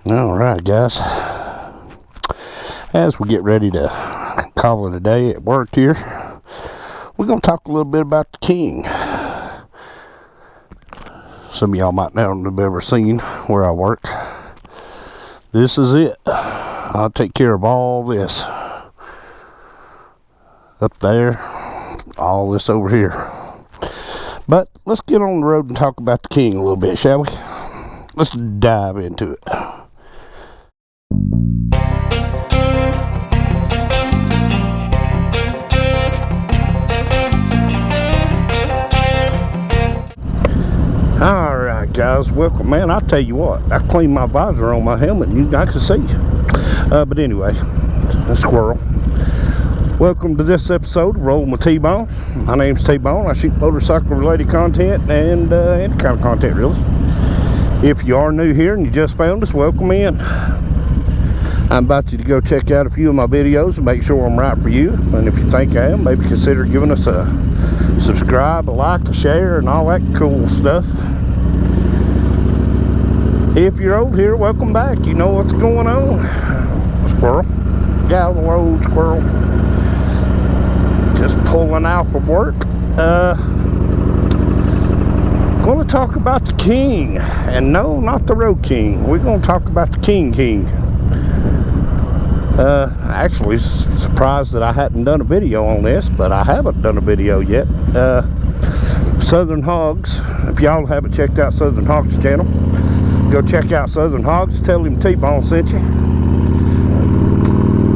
All right, guys. As we get ready to call it a day at work here, we're going to talk a little bit about the King. Some of y'all might not have ever seen where I work. This is it. I'll take care of all this. Up there, all this over here. But let's get on the road and talk about the King a little bit, shall we? Let's dive into it. Alright guys, welcome. Man, I'll tell you what, I cleaned my visor on my helmet and I can see. But anyway, a squirrel. Welcome to this episode of Rolling with T-Bone. My name's T-Bone. I shoot motorcycle related content and any kind of content really. If you are new here and you just found us, welcome in. I invite you to go check out a few of my videos and make sure I'm right for you. And if you think I am, maybe consider giving us a subscribe, a like, a share, and all that cool stuff. If you're old here, welcome back. You know what's going on. Squirrel. Get out of the road, squirrel. Just pulling out from work. Going to talk about the King. And no, not the Road King. We're going to talk about the King. Actually surprised that I hadn't done a video on this, but I haven't done a video yet. Southern Hogs. If y'all haven't checked out Southern Hogs channel, go check out Southern Hogs. Tell him T-Bone sent you.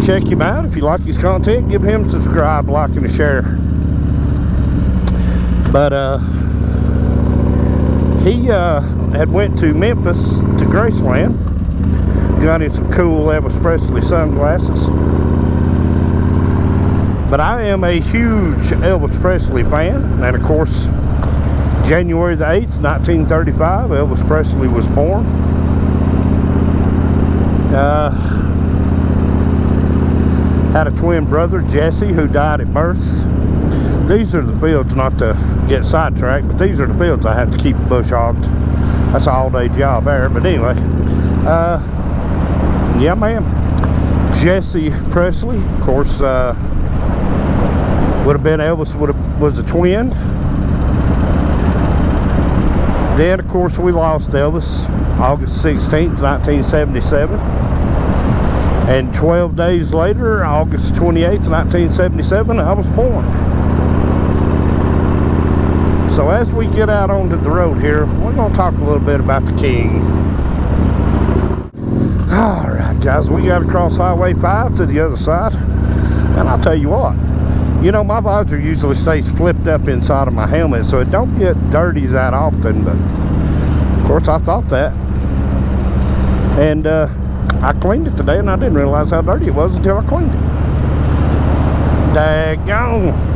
Check him out. If you like his content, give him a subscribe, like, and a share. But he had went to Memphis to Graceland. Got him some cool Elvis Presley sunglasses. But I am a huge Elvis Presley fan, and of course January the 8th 1935 Elvis Presley was born. Had a twin brother, Jesse, who died at birth. These are the fields, not to get sidetracked, but these are the fields I have to keep bush hogged. That's an all-day job there. But anyway, yeah, man. Jesse Presley, of course, would have been Elvis. Was a twin. Then, of course, we lost Elvis August 16th, 1977. And 12 days later, August 28th, 1977, I was born. So as we get out onto the road here, we're going to talk a little bit about the King. Alright guys, we got to cross Highway 5 to the other side. And I'll tell you what, you know, my visor usually stays flipped up inside of my helmet, so it don't get dirty that often. But of course I thought that. And I cleaned it today and I didn't realize how dirty it was until I cleaned it.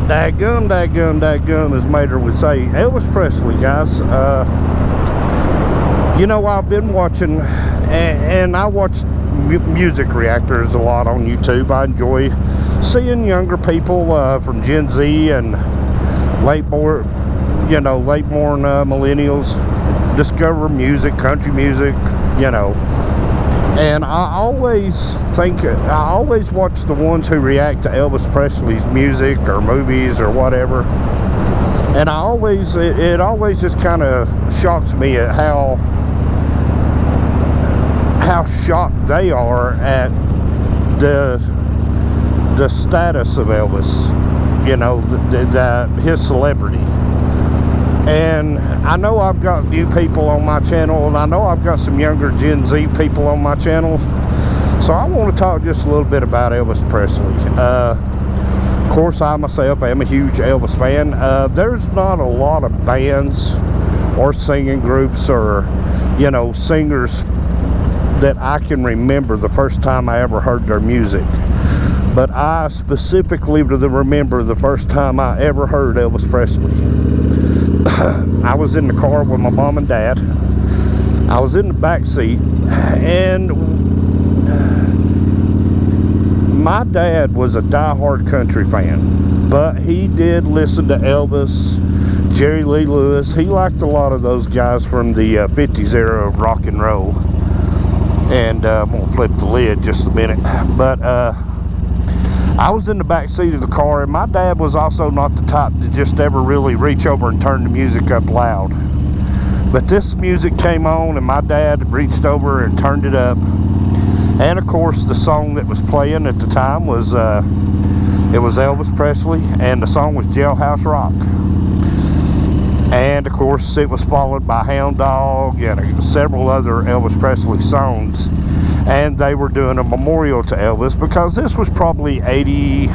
Daggum, as Mater would say. Elvis Presley, guys. You know, I've been watching, and I watch music reactors a lot on YouTube. I enjoy seeing younger people from Gen Z and late born millennials discover music, country music, you know. And I always watch the ones who react to Elvis Presley's music or movies or whatever. And it always just kind of shocks me at how shocked they are at the status of Elvis, you know, his celebrity. And I know I've got new people on my channel, and I know I've got some younger Gen Z people on my channel. So I want to talk just a little bit about Elvis Presley. Of course, I myself am a huge Elvis fan. There's not a lot of bands or singing groups or, you know, singers that I can remember the first time I ever heard their music. But I specifically remember the first time I ever heard Elvis Presley. I was in the car with my mom and dad. I was in the back seat, and my dad was a diehard country fan, but he did listen to Elvis, Jerry Lee Lewis. He liked a lot of those guys from the 50s era of rock and roll. And And I'm gonna flip the lid just a minute. But I was in the back seat of the car, and my dad was also not the type to just ever really reach over and turn the music up loud. But this music came on, and my dad reached over and turned it up. And of course, the song that was playing at the time was it was Elvis Presley, and the song was Jailhouse Rock. And of course, it was followed by Hound Dog and several other Elvis Presley songs. And they were doing a memorial to Elvis, because this was probably 80,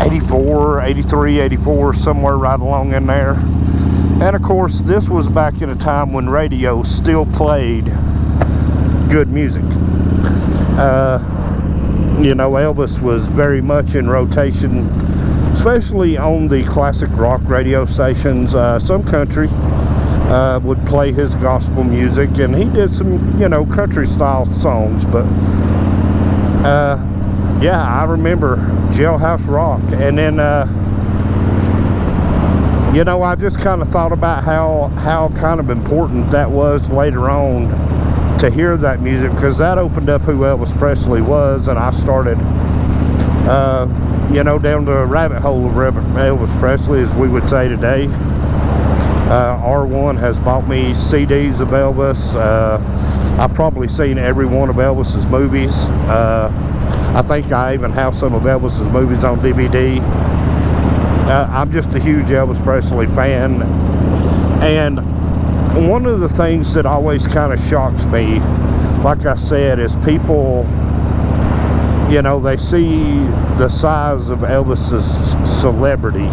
84, 83, 84, somewhere right along in there. And of course, this was back in a time when radio still played good music. You know, Elvis was very much in rotation, especially on the classic rock radio stations. Some country would play his gospel music, and he did some, you know, country style songs. But yeah, I remember Jailhouse Rock. And then you know, I just kind of thought about how kind of important that was later on to hear that music, because that opened up who Elvis Presley was. And I started you know, down the rabbit hole of Elvis Presley, as we would say today. R1 has bought me CDs of Elvis. I've probably seen every one of Elvis's movies. I think I even have some of Elvis's movies on DVD. I'm just a huge Elvis Presley fan. And one of the things that always kind of shocks me, like I said, is people, you know, they see the size of Elvis's celebrity,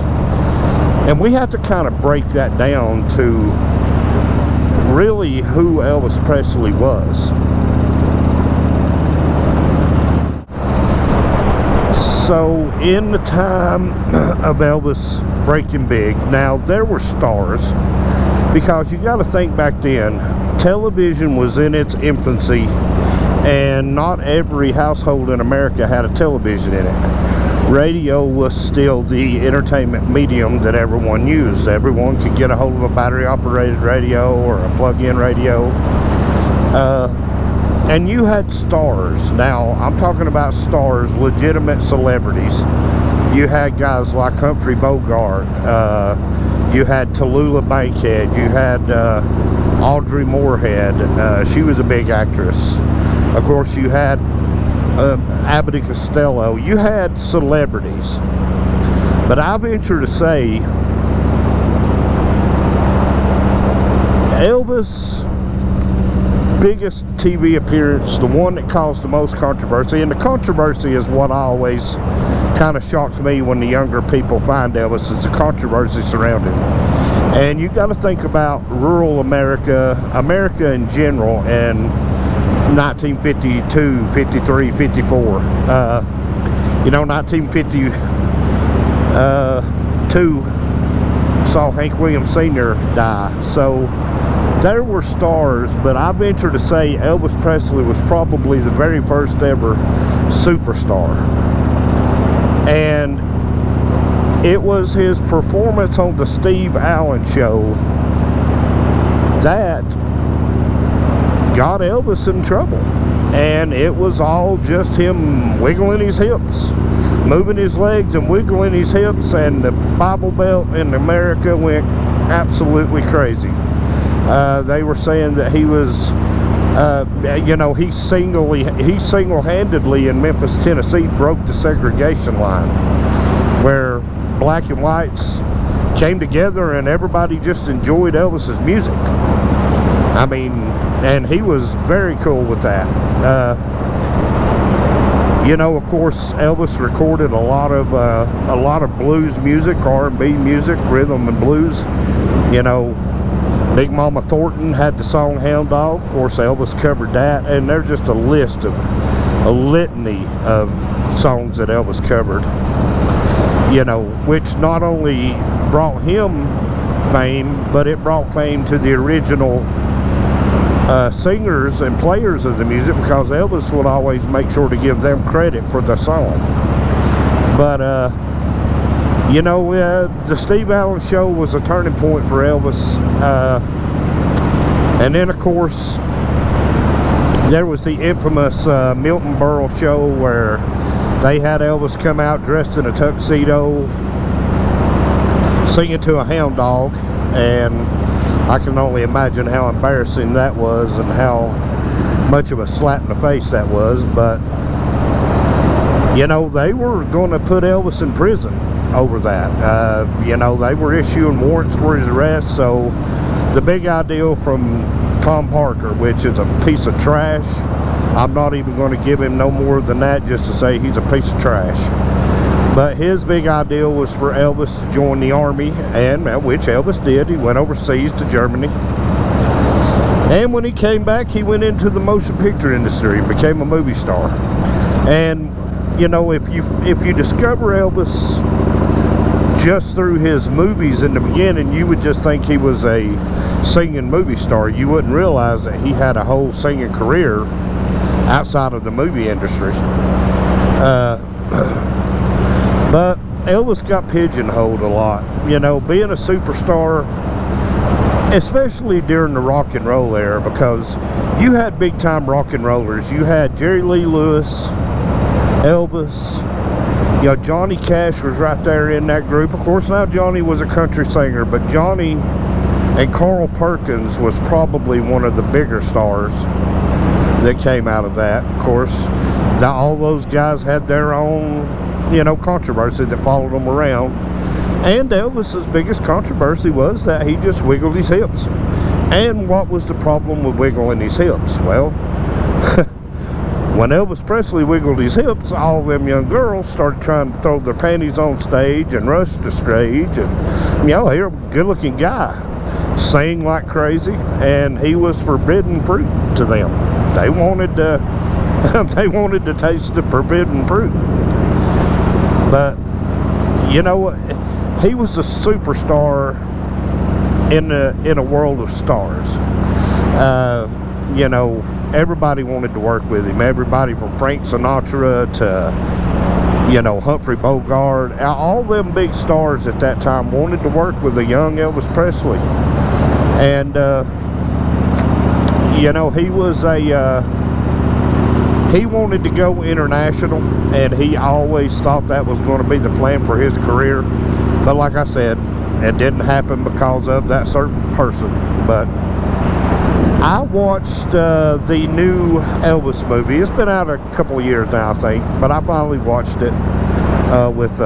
and we have to kind of break that down to really who Elvis Presley was. So in the time of Elvis breaking big, now there were stars, because you got to think back then, television was in its infancy, and not every household in America had a television in it. Radio was still the entertainment medium that everyone used. Everyone could get a hold of a battery operated radio or a plug-in radio. And you had stars. Now, I'm talking about stars, legitimate celebrities. You had guys like Humphrey Bogart. You had Tallulah Bankhead. You had Audrey Moorhead. She was a big actress. Of course, you had Abbott and Costello. You had celebrities. But I venture to say, Elvis' biggest TV appearance, the one that caused the most controversy, and the controversy is what always kind of shocks me when the younger people find Elvis, is the controversy surrounding him. And you got to think about rural America, America in general, and 1952, 53, 54. You know, 1952 saw Hank Williams Sr. die. So there were stars, but I venture to say Elvis Presley was probably the very first ever superstar. And it was his performance on the Steve Allen Show that got Elvis in trouble. And it was all just him wiggling his hips, moving his legs and wiggling his hips, and the Bible Belt in America went absolutely crazy. They were saying that he was, you know, he single-handedly in Memphis, Tennessee, broke the segregation line, where black and whites came together and everybody just enjoyed Elvis's music. I mean, and he was very cool with that. You know, of course, Elvis recorded a lot of blues music, R&B music, rhythm and blues. You know, Big Mama Thornton had the song Hound Dog. Of course, Elvis covered that, and there's just a litany of songs that Elvis covered. You know, which not only brought him fame, but it brought fame to the original singers and players of the music, because Elvis would always make sure to give them credit for the song. But you know, the Steve Allen Show was a turning point for Elvis. And then, of course, there was the infamous Milton Berle show where they had Elvis come out dressed in a tuxedo singing to a hound dog, and I can only imagine how embarrassing that was and how much of a slap in the face that was. But you know, they were going to put Elvis in prison over that. You know, they were issuing warrants for his arrest. So the big idea from Tom Parker, which is a piece of trash, I'm not even going to give him no more than that, just to say he's a piece of trash. But his big idea was for Elvis to join the army, and which Elvis did. He went overseas to Germany, and when he came back, he went into the motion picture industry and became a movie star. And you know, if you discover Elvis just through his movies in the beginning, you would just think he was a singing movie star. You wouldn't realize that he had a whole singing career outside of the movie industry. But Elvis got pigeonholed a lot. You know, being a superstar, especially during the rock and roll era, because you had big time rock and rollers. You had Jerry Lee Lewis, Elvis, you know, Johnny Cash was right there in that group. Of course, now Johnny was a country singer, but Johnny and Carl Perkins was probably one of the bigger stars that came out of that. Of course, all those guys had their own, you know, controversy that followed them around. And Elvis's biggest controversy was that he just wiggled his hips. And what was the problem with wiggling his hips? Well, when Elvis Presley wiggled his hips, all them young girls started trying to throw their panties on stage and rush the stage. And, you know, here, a good-looking guy, sang like crazy, and he was forbidden fruit to them. They wanted to taste the forbidden fruit. But you know, he was a superstar in a world of stars. You know, everybody wanted to work with him. Everybody from Frank Sinatra to, you know, Humphrey Bogart. All them big stars at that time wanted to work with a young Elvis Presley. And you know, he was he wanted to go international, and he always thought that was going to be the plan for his career. But like I said, it didn't happen because of that certain person. But I watched the new Elvis movie. It's been out a couple of years now, I think, but I finally watched it with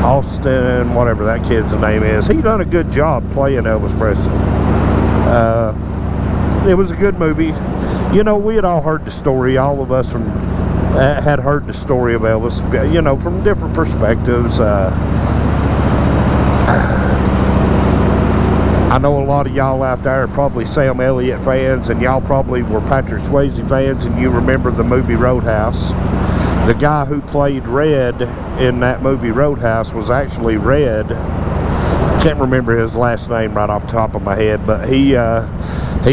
Austin, whatever that kid's name is. He done a good job playing Elvis Presley. It was a good movie. You know, we had all heard the story. All of us had heard the story of Elvis, you know, from different perspectives. I know a lot of y'all out there are probably Sam Elliott fans, and y'all probably were Patrick Swayze fans, and you remember the movie Roadhouse. The guy who played Red in that movie Roadhouse was actually Red. Can't remember his last name right off the top of my head, but he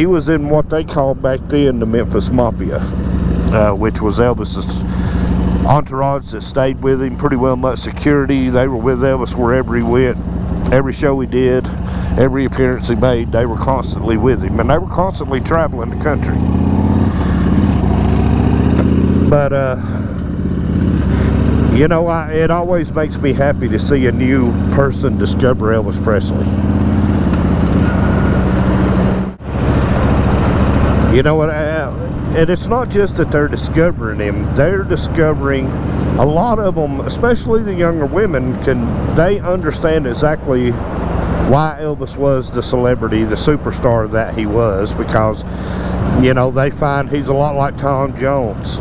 was in what they called back then the Memphis Mafia, which was Elvis's entourage that stayed with him, pretty well much security. They were with Elvis wherever he went, every show he did, every appearance he made. They were constantly with him, and they were constantly traveling the country. But you know, it always makes me happy to see a new person discover Elvis Presley. You know what? And it's not just that they're discovering him. They're discovering, a lot of them, especially the younger women, they understand exactly why Elvis was the celebrity, the superstar that he was, because, you know, they find he's a lot like Tom Jones.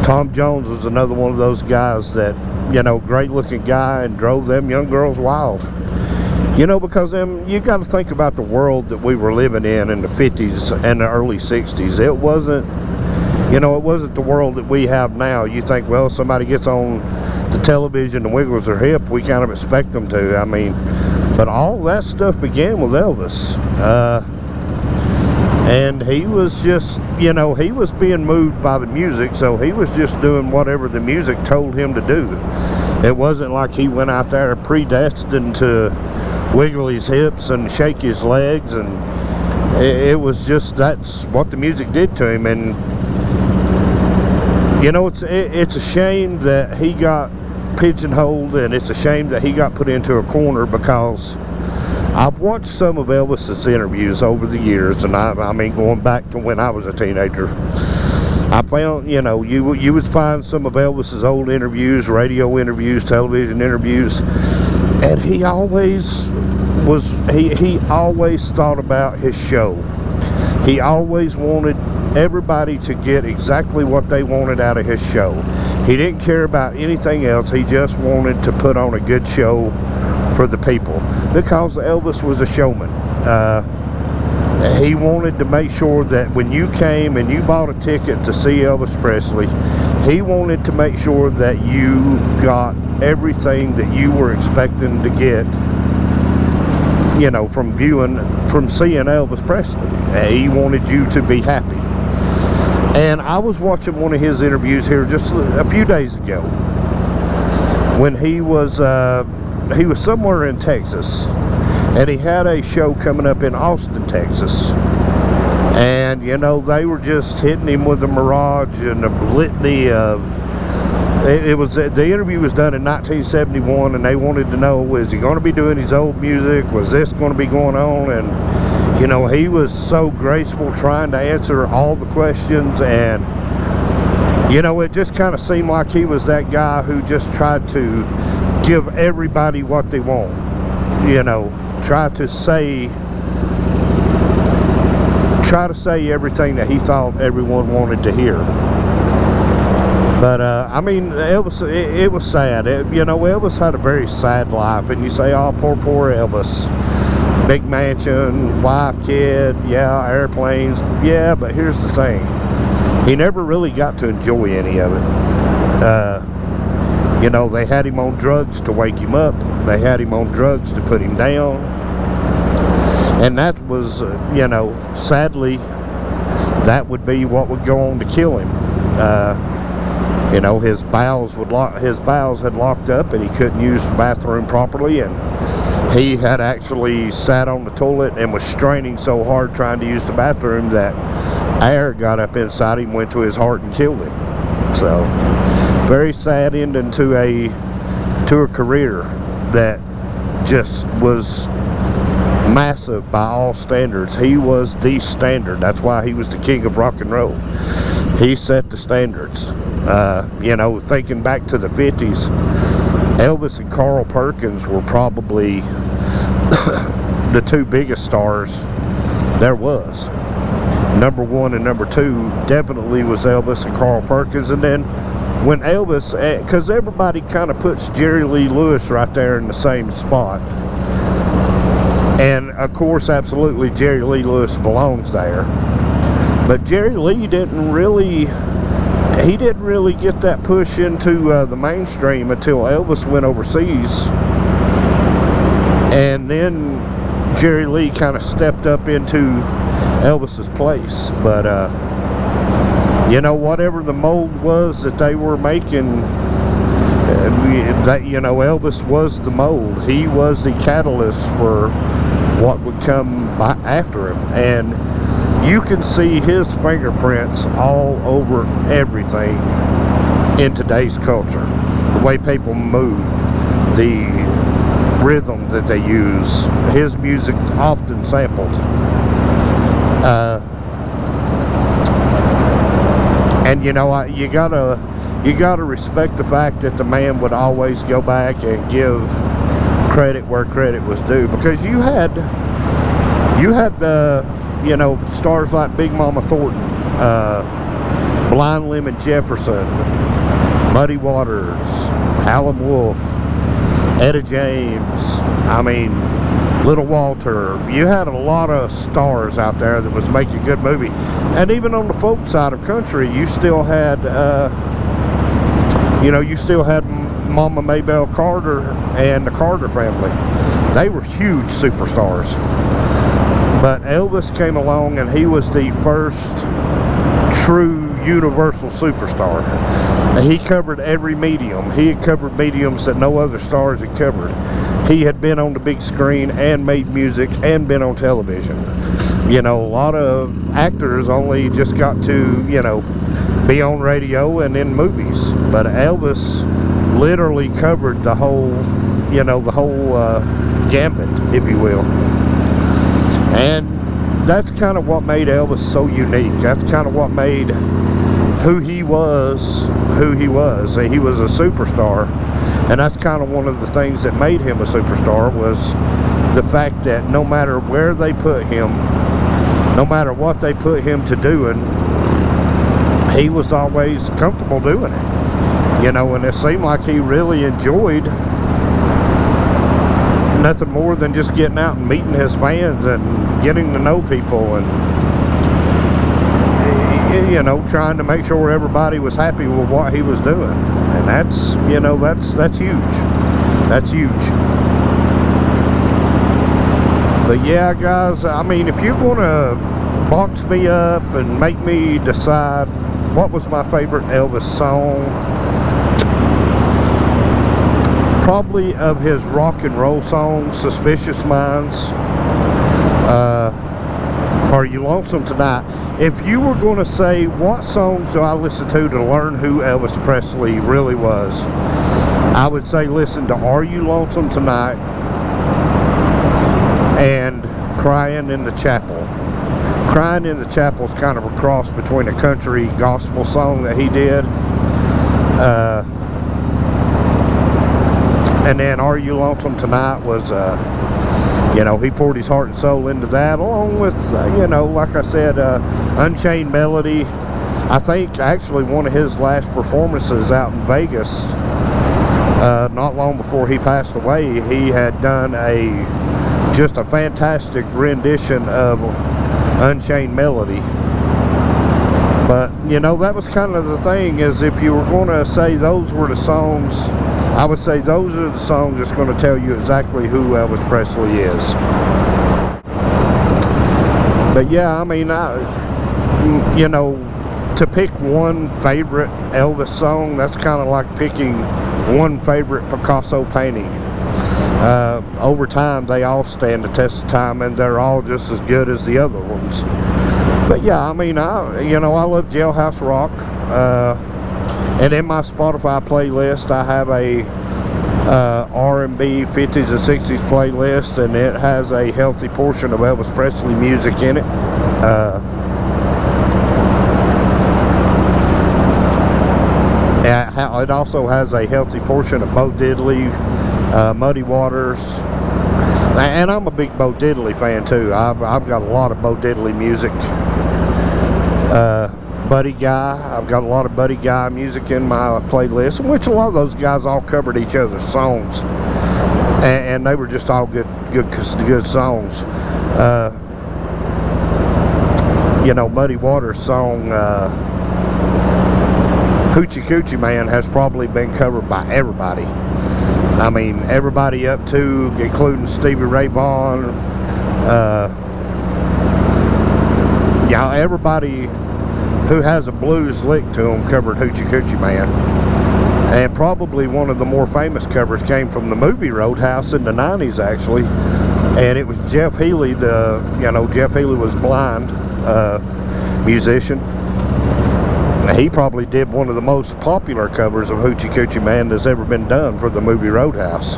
Tom Jones was another one of those guys that, you know, great looking guy, and drove them young girls wild. You know, because you got to think about the world that we were living in the 50s and the early 60s. It wasn't, you know, it wasn't the world that we have now. You think, well, somebody gets on the television and wiggles their hip, we kind of expect them to. I mean, but all that stuff began with Elvis. And he was just, you know, he was being moved by the music, so he was just doing whatever the music told him to do. It wasn't like he went out there predestined to wiggle his hips and shake his legs, and it was just, that's what the music did to him. And you know, it's a shame that he got pigeonholed, and it's a shame that he got put into a corner, because I've watched some of Elvis's interviews over the years, and I mean going back to when I was a teenager. I found, you know, you would find some of Elvis's old interviews, radio interviews, television interviews, and he always was, he always thought about his show. He always wanted everybody to get exactly what they wanted out of his show. He didn't care about anything else. He just wanted to put on a good show for the people, because Elvis was a showman. He wanted to make sure that when you came and you bought a ticket to see Elvis Presley, he wanted to make sure that you got everything that you were expecting to get, you know, from seeing Elvis Presley. He wanted you to be happy. And I was watching one of his interviews here just a few days ago, when he was somewhere in Texas, and he had a show coming up in Austin, Texas. And you know, they were just hitting him with a mirage and a litany of, the interview was done in 1971, and they wanted to know, is he going to be doing his old music? Was this going to be going on? And you know, he was so graceful trying to answer all the questions, and you know, it just kind of seemed like he was that guy who just tried to give everybody what they want. You know, try to say everything that he thought everyone wanted to hear. But I mean, Elvis, it was sad. You know, Elvis had a very sad life, and you say, oh, poor Elvis. Big mansion, wife, kid, yeah, airplanes, yeah, but here's the thing. He never really got to enjoy any of it. You know, they had him on drugs to wake him up. They had him on drugs to put him down. And that was, you know, sadly, that would be what would go on to kill him. You know, his bowels had locked up, and he couldn't use the bathroom properly, and he had actually sat on the toilet and was straining so hard trying to use the bathroom that air got up inside him, went to his heart, and killed him. So, very sad ending to a career that just was massive by all standards. He was the standard. That's why he was the king of rock and roll. He set the standards. You know, thinking back to the 50s, Elvis and Carl Perkins were probably the two biggest stars there was. Number one and number two definitely was Elvis and Carl Perkins. And then when Elvis, because everybody kind of puts Jerry Lee Lewis right there in the same spot, and of course absolutely Jerry Lee Lewis belongs there, but Jerry Lee didn't really get that push into the mainstream until Elvis went overseas, and then Jerry Lee kind of stepped up into Elvis's place. But you know, whatever the mold was that they were making, that, you know, Elvis was the mold. He was the catalyst for what would come after him, and you can see his fingerprints all over everything in today's culture. The way people move, the rhythm that they use, his music often sampled. And you know, you gotta respect the fact that the man would always go back and give credit where credit was due, because you had you know, stars like Big Mama Thornton, Blind Lemon Jefferson, Muddy Waters, Howlin' Wolf, Etta James, I mean, Little Walter. You had a lot of stars out there that was making a good movie. And even on the folk side of country, you still had, you know, you still had Mama Maybelle Carter and the Carter family. They were huge superstars. But Elvis came along, and he was the first true universal superstar. He covered every medium. He had covered mediums that no other stars had covered. He had been on the big screen and made music and been on television. You know, a lot of actors only just got to, you know, be on radio and in movies, but Elvis literally covered the whole, you know, the whole gambit, if you will. And that's kind of what made Elvis so unique. That's kind of what made who he was who he was. He was a superstar, and that's kind of one of the things that made him a superstar, was the fact that no matter where they put him, no matter what they put him to doing, he was always comfortable doing it. You know, and it seemed like he really enjoyed nothing more than just getting out and meeting his fans and getting to know people, and, you know, trying to make sure everybody was happy with what he was doing. And that's, you know, that's huge. That's huge. But yeah, guys, I mean, if you're gonna box me up and make me decide what was my favorite Elvis song, probably of his rock and roll songs, Suspicious Minds, Are You Lonesome Tonight. If you were going to say what songs do I listen to learn who Elvis Presley really was, I would say listen to Are You Lonesome Tonight and Crying in the Chapel. Crying in the Chapel is kind of a cross between a country gospel song that he did, and then Are You Lonesome Tonight was, you know, he poured his heart and soul into that, along with, you know, like I said, Unchained Melody. I think actually one of his last performances out in Vegas, not long before he passed away, he had done just a fantastic rendition of Unchained Melody. But, you know, that was kind of the thing, is if you were going to say those were the songs, I would say those are the songs that's going to tell you exactly who Elvis Presley is. But yeah, I mean, you know, to pick one favorite Elvis song, that's kind of like picking one favorite Picasso painting. Over time, they all stand the test of time, and they're all just as good as the other ones. But yeah, I mean, you know, I love Jailhouse Rock, and in my Spotify playlist, I have a R&B 50s and 60s playlist, and it has a healthy portion of Elvis Presley music in it. It also has a healthy portion of Bo Diddley, Muddy Waters, and I'm a big Bo Diddley fan too. I've got a lot of Bo Diddley music. Buddy Guy, I've got a lot of Buddy Guy music in my playlist, in which a lot of those guys all covered each other's songs, and they were just all good songs. You know, Muddy Waters' song Hoochie Coochie Man has probably been covered by everybody. I mean, everybody up to, including Stevie Ray Vaughan, yeah, everybody who has a blues lick to them covered Hoochie Coochie Man. And probably one of the more famous covers came from the movie Roadhouse in the 90s, actually. And it was Jeff Healey, you know, Jeff Healey was blind musician. He probably did one of the most popular covers of Hoochie Coochie Man that's ever been done for the movie Roadhouse,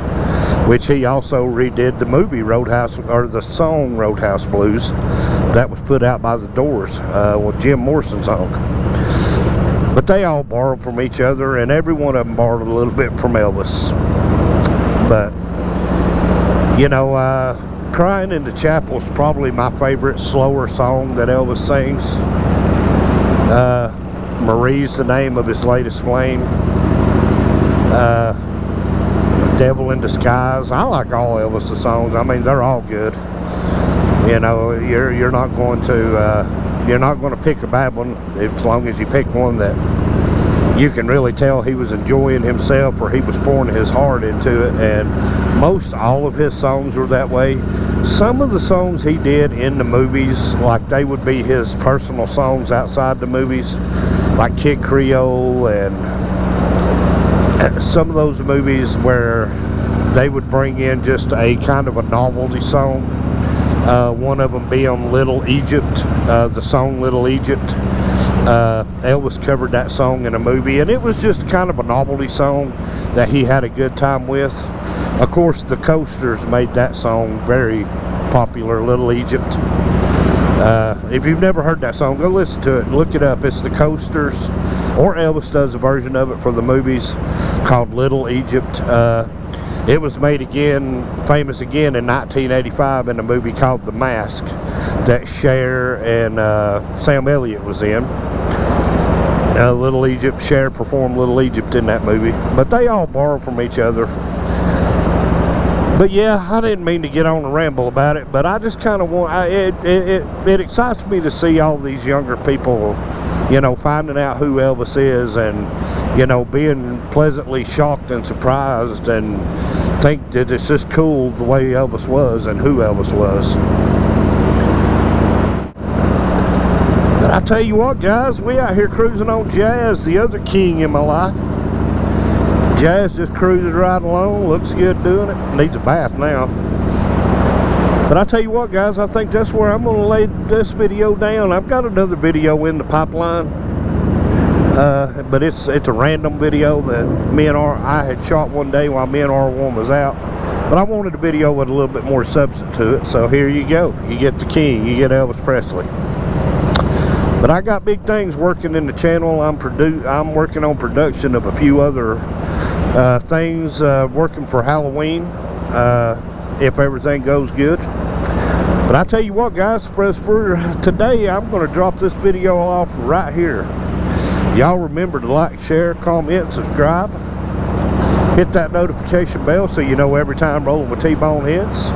which he also redid the movie Roadhouse, or the song Roadhouse Blues, that was put out by the Doors, with Jim Morrison's song. But they all borrowed from each other, and every one of them borrowed a little bit from Elvis. But, you know, Crying in the Chapel is probably my favorite slower song that Elvis sings. Marie's the name of his latest flame. Devil in Disguise. I like all Elvis' songs. I mean, they're all good. You know, you're not going to pick a bad one, as long as you pick one that you can really tell he was enjoying himself, or he was pouring his heart into it. And most all of his songs were that way. Some of the songs he did in the movies, like they would be his personal songs outside the movies, like Kid Creole, and some of those movies where they would bring in just a kind of a novelty song. One of them being Little Egypt, the song Little Egypt. Elvis covered that song in a movie, and it was just kind of a novelty song that he had a good time with. Of course, the Coasters made that song very popular, Little Egypt. If you've never heard that song, go listen to it, look it up. It's the Coasters, or Elvis does a version of it for the movies called Little Egypt. It was made again, famous again in 1985 in a movie called The Mask that Cher and Sam Elliott was in. Little Egypt, Cher performed Little Egypt in that movie, but they all borrow from each other. But yeah, I didn't mean to get on a ramble about it, but I just kind of want, it excites me to see all these younger people, you know, finding out who Elvis is, and, you know, being pleasantly shocked and surprised, and think that it's just cool the way Elvis was and who Elvis was. But I tell you what, guys, we out here cruising on Jazz, the other king in my life. Jazz just cruising right along, looks good doing it, needs a bath now. But I tell you what, guys, I think that's where I'm going to lay this video down. I've got another video in the pipeline, but it's a random video that I had shot one day while me and R1 was out. But I wanted a video with a little bit more substance to it, so here you go. You get the king, you get Elvis Presley. But I got big things working in the channel. I'm working on production of a few other things, working for Halloween, if everything goes good. But I tell you what, guys, for today, I'm going to drop this video off right here. Y'all remember to like, share, comment, subscribe, hit that notification bell so you know every time Rolling with T-Bone hits.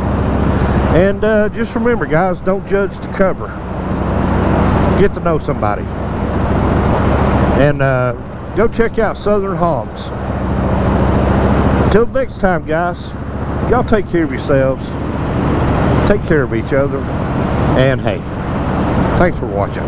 And just remember, guys, don't judge the cover. Get to know somebody. And go check out Southern Hogs. Until next time, guys, y'all take care of yourselves, take care of each other, and hey, thanks for watching.